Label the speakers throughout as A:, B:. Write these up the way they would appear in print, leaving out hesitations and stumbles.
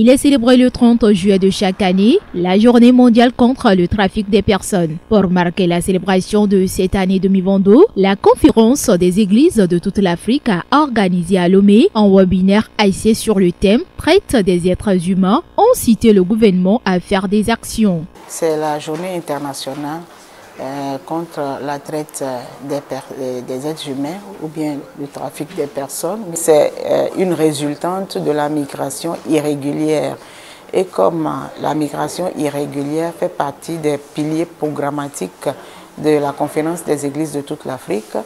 A: Il est célébré le 30 juillet de chaque année, la journée mondiale contre le trafic des personnes. Pour marquer la célébration de cette année 2022, la conférence des églises de toute l'Afrique a organisé à Lomé un webinaire axé sur le thème « Traite des êtres humains » ont cité le gouvernement à faire des actions.
B: C'est la journée internationale contre la traite des êtres humains ou bien le trafic des personnes. C'est une résultante de la migration irrégulière. Et comme la migration irrégulière fait partie des piliers programmatiques de la conférence des églises de toute l'Afrique,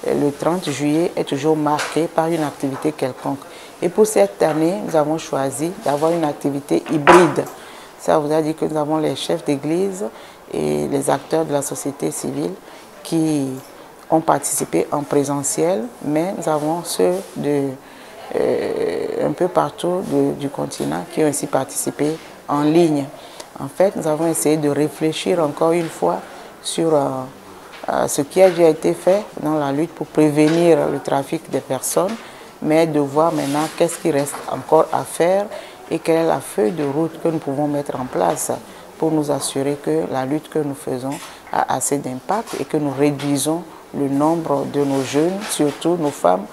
B: le 30 juillet est toujours marqué par une activité quelconque. Et pour cette année, nous avons choisi d'avoir une activité hybride. Ça voudrait dire que nous avons les chefs d'église et les acteurs de la société civile qui ont participé en présentiel, mais nous avons ceux un peu partout du continent qui ont aussi participé en ligne. En fait, nous avons essayé de réfléchir encore une fois sur ce qui a déjà été fait dans la lutte pour prévenir le trafic des personnes, mais de voir maintenant qu'est-ce qui reste encore à faire et quelle est la feuille de route que nous pouvons mettre en place pour nous assurer que la lutte que nous faisons a assez d'impact et que nous réduisons le nombre de nos jeunes, surtout nos femmes,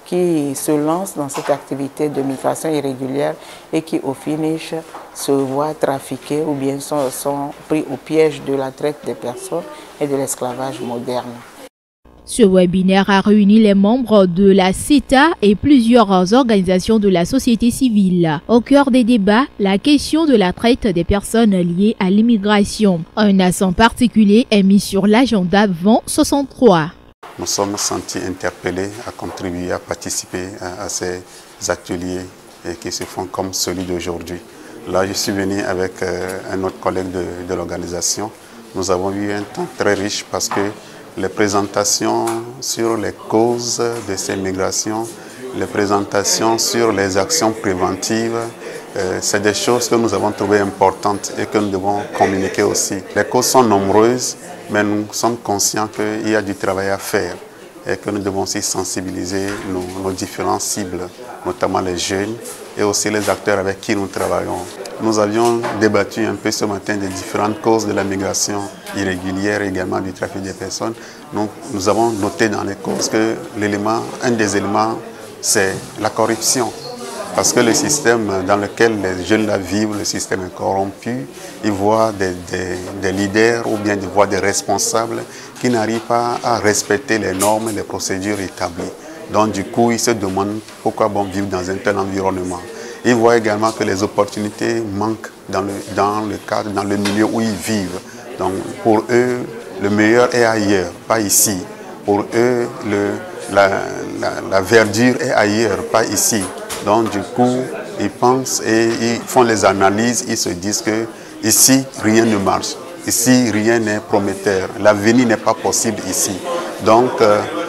B: qui se lancent dans cette activité de migration irrégulière et qui au finish se voient trafiquer ou bien sont pris au piège de la traite des personnes et de l'esclavage moderne.
A: Ce webinaire a réuni les membres de la CETA et plusieurs organisations de la société civile. Au cœur des débats, la question de la traite des personnes liées à l'immigration. Un accent particulier est mis sur l'agenda 2063.
C: Nous sommes sentis interpellés à contribuer, à participer à ces ateliers qui se font comme celui d'aujourd'hui. Là, je suis venu avec un autre collègue de l'organisation. Nous avons eu un temps très riche parce que les présentations sur les causes de ces migrations, les présentations sur les actions préventives, c'est des choses que nous avons trouvées importantes et que nous devons communiquer aussi. Les causes sont nombreuses, mais nous sommes conscients qu'il y a du travail à faire et que nous devons aussi sensibiliser nos différentes cibles, notamment les jeunes et aussi les acteurs avec qui nous travaillons. Nous avions débattu un peu ce matin des différentes causes de la migration irrégulière et également du trafic des personnes. Nous avons noté dans les causes que un des éléments, c'est la corruption. Parce que le système dans lequel les jeunes là vivent, le système est corrompu, ils voient des leaders ou bien ils voient des responsables qui n'arrivent pas à respecter les normes et les procédures établies. Donc du coup, ils se demandent pourquoi bon vivre dans un tel environnement. Ils voient également que les opportunités manquent dans le cadre, dans le milieu où ils vivent. Donc pour eux, le meilleur est ailleurs, pas ici. Pour eux, la verdure est ailleurs, pas ici. Donc du coup, ils pensent et ils font les analyses, ils se disent que ici, rien ne marche. Ici, rien n'est prometteur. L'avenir n'est pas possible ici. Donc,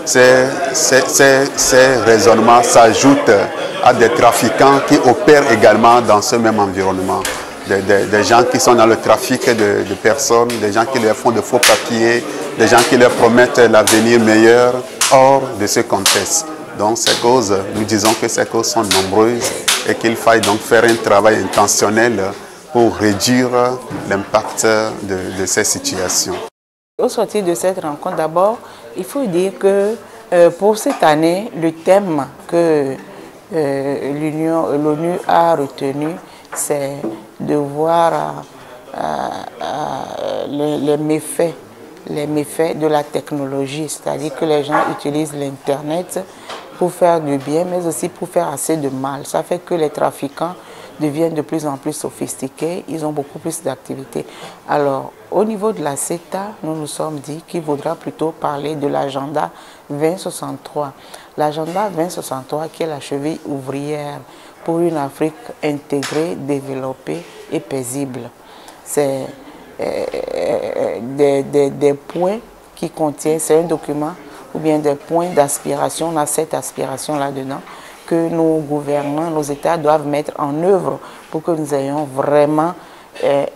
C: ces raisonnements s'ajoutent à des trafiquants qui opèrent également dans ce même environnement. Des gens qui sont dans le trafic de personnes, des gens qui leur font de faux papiers, des gens qui leur promettent l'avenir meilleur hors de ce contexte. Donc ces causes, nous disons que ces causes sont nombreuses et qu'il faille donc faire un travail intentionnel pour réduire l'impact de ces situations.
B: Au sortir de cette rencontre, d'abord, il faut dire que pour cette année, le thème que l'ONU a retenu, c'est de voir les méfaits de la technologie, c'est-à-dire que les gens utilisent l'Internet pour faire du bien, mais aussi pour faire assez de mal. Ça fait que les trafiquants deviennent de plus en plus sophistiqués, ils ont beaucoup plus d'activités. Alors, au niveau de la CETA, nous nous sommes dit qu'il vaudra plutôt parler de l'agenda 2063. L'agenda 2063 qui est la cheville ouvrière pour une Afrique intégrée, développée et paisible. C'est des points qui contiennent, c'est un document ou bien des points d'aspiration. On a 7 aspirations là-dedans que nos gouvernants, nos États doivent mettre en œuvre pour que nous ayons vraiment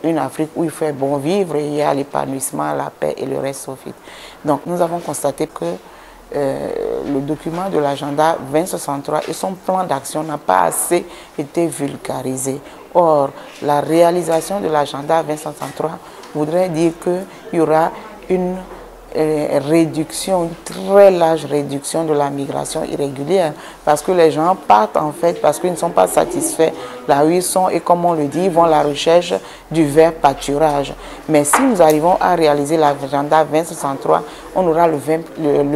B: une Afrique où il fait bon vivre et il y a l'épanouissement, la paix et le reste au fait. Donc nous avons constaté que le document de l'agenda 2063 et son plan d'action n'a pas assez été vulgarisé. Or, la réalisation de l'agenda 2063 voudrait dire qu'il y aura une réduction, une très large réduction de la migration irrégulière, parce que les gens partent en fait parce qu'ils ne sont pas satisfaits là où ils sont et comme on le dit, ils vont à la recherche du vert pâturage. Mais si nous arrivons à réaliser l'agenda 2063, on aura le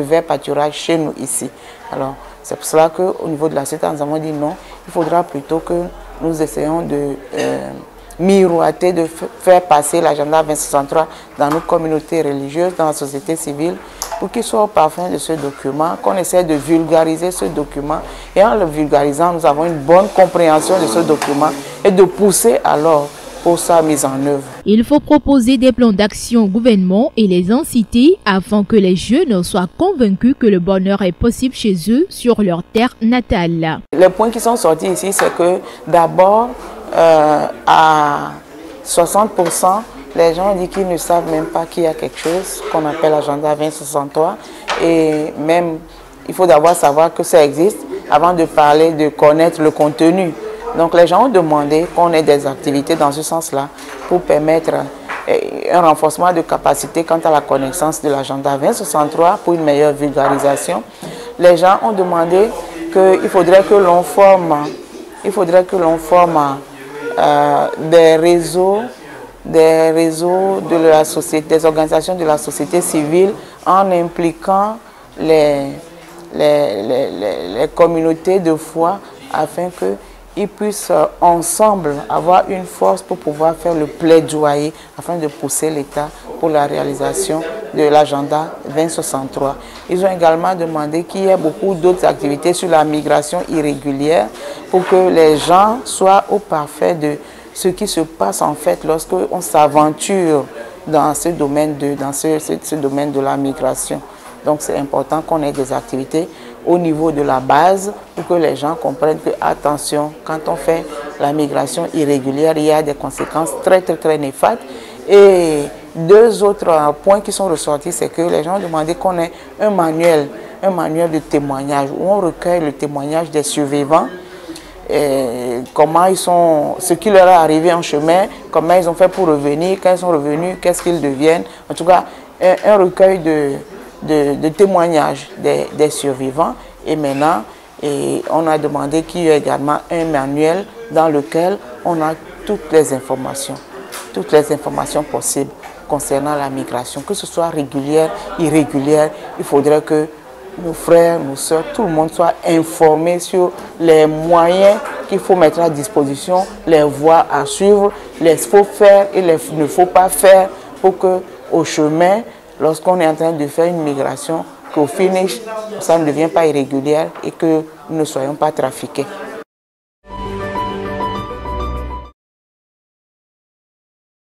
B: vert pâturage chez nous ici. Alors c'est pour cela qu'au niveau de la société, nous avons dit non, il faudra plutôt que nous essayons de miroiter, de faire passer l'agenda 2063 dans nos communautés religieuses, dans la société civile, pour qu'il soit au parfum de ce document, qu'on essaie de vulgariser ce document. Et en le vulgarisant, nous avons une bonne compréhension de ce document et de pousser alors pour sa mise en œuvre.
A: Il faut proposer des plans d'action au gouvernement et les inciter afin que les jeunes soient convaincus que le bonheur est possible chez eux sur leur terre natale.
B: Les points qui sont sortis ici, c'est que d'abord, à 60%, les gens disent qu'ils ne savent même pas qu'il y a quelque chose qu'on appelle l'agenda 2063. Et même, il faut d'abord savoir que ça existe avant de parler, de connaître le contenu. Donc les gens ont demandé qu'on ait des activités dans ce sens-là pour permettre un renforcement de capacité quant à la connaissance de l'agenda 2063 pour une meilleure vulgarisation. Les gens ont demandé qu'il faudrait que l'on forme, des réseaux de la société, des organisations de la société civile en impliquant les communautés de foi afin qu'ils puissent ensemble avoir une force pour pouvoir faire le plaidoyer afin de pousser l'État pour la réalisation de l'agenda 2063. Ils ont également demandé qu'il y ait beaucoup d'autres activités sur la migration irrégulière pour que les gens soient au parfait de ce qui se passe en fait lorsqu'on s'aventure dans ce domaine de la migration. Donc c'est important qu'on ait des activités au niveau de la base pour que les gens comprennent que, attention, quand on fait la migration irrégulière, il y a des conséquences très néfastes. Et deux autres points qui sont ressortis, c'est que les gens ont demandé qu'on ait un manuel de témoignage où on recueille le témoignage des survivants, et comment ils sont, ce qui leur est arrivé en chemin, comment ils ont fait pour revenir, quand ils sont revenus, qu'est-ce qu'ils deviennent. En tout cas, un recueil de témoignages des survivants. Et maintenant, on a demandé qu'il y ait également un manuel dans lequel on a toutes les informations possibles concernant la migration, que ce soit régulière, irrégulière. Il faudrait que nos frères, nos soeurs, tout le monde soit informé sur les moyens qu'il faut mettre à disposition, les voies à suivre, les faut faire et les ne faut pas faire pour qu'au chemin, lorsqu'on est en train de faire une migration, qu'au finish, ça ne devient pas irrégulière et que nous ne soyons pas trafiqués.